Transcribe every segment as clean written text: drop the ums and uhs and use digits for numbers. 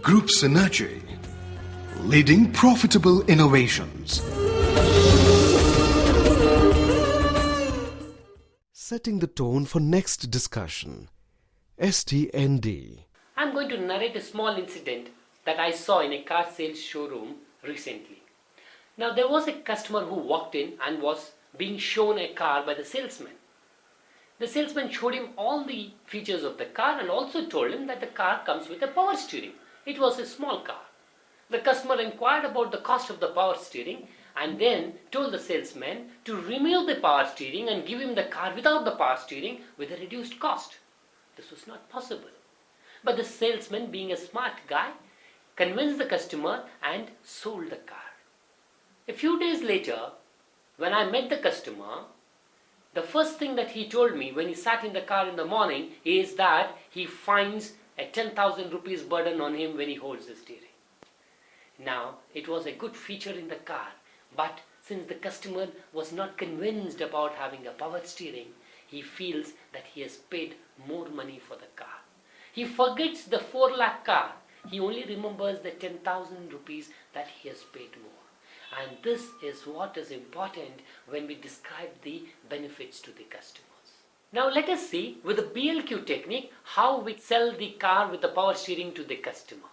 Group synergy, leading profitable innovations. Setting the tone for next discussion. STND. I'm going to narrate a small incident that I saw in a car sales showroom recently. Now, there was a customer who walked in and was being shown a car by the salesman. The salesman showed him all the features of the car and also told him that the car comes with a power steering. It was a small car. The customer inquired about the cost of the power steering and then told the salesman to remove the power steering and give him the car without the power steering with a reduced cost. This was not possible. But the salesman, being a smart guy, convinced the customer and sold the car. A few days later, when I met the customer, the first thing that he told me when he sat in the car in the morning is that he finds a 10,000 rupees burden on him when he holds the steering. Now, it was a good feature in the car, but since the customer was not convinced about having a power steering, he feels that he has paid more money for the car. He forgets the 4 lakh car. He only remembers the 10,000 rupees that he has paid more. And this is what is important when we describe the benefits to the customers. Now let us see with the BLQ technique how we sell the car with the power steering to the customer.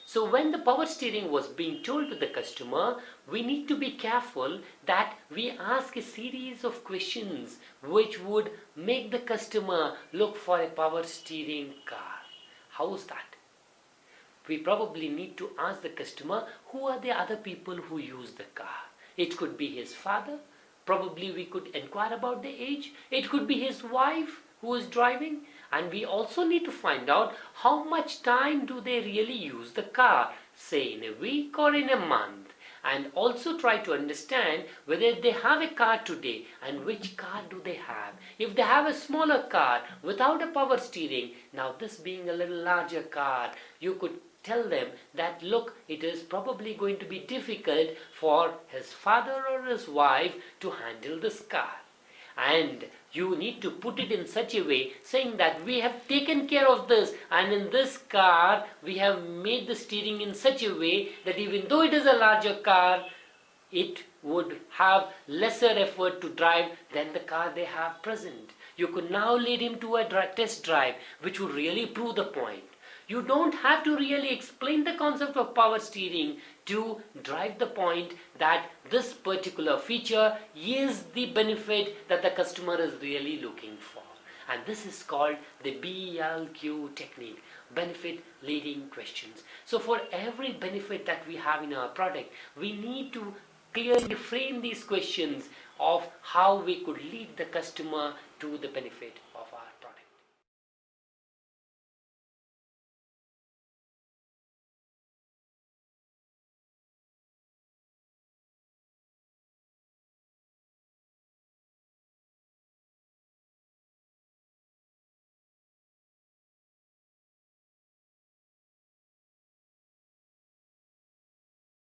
So when the power steering was being told to the customer, we need to be careful that we ask a series of questions which would make the customer look for a power steering car. How is that? We probably need to ask the customer who are the other people who use the car. It could be his father. Probably we could inquire about the age. It could be his wife who is driving. And we also need to find out how much time do they really use the car, say in a week or in a month. And also try to understand whether they have a car today and which car do they have. If they have a smaller car without a power steering, now this being a little larger car, you could tell them that look, it is probably going to be difficult for his father or his wife to handle this car. And you need to put it in such a way saying that we have taken care of this, and in this car we have made the steering in such a way that even though it is a larger car, it would have lesser effort to drive than the car they have present. You could now lead him to a test drive which would really prove the point. You don't have to really explain the concept of power steering to drive the point that this particular feature is the benefit that the customer is really looking for. And this is called the BLQ technique, benefit leading questions. So for every benefit that we have in our product, we need to clearly frame these questions of how we could lead the customer to the benefit.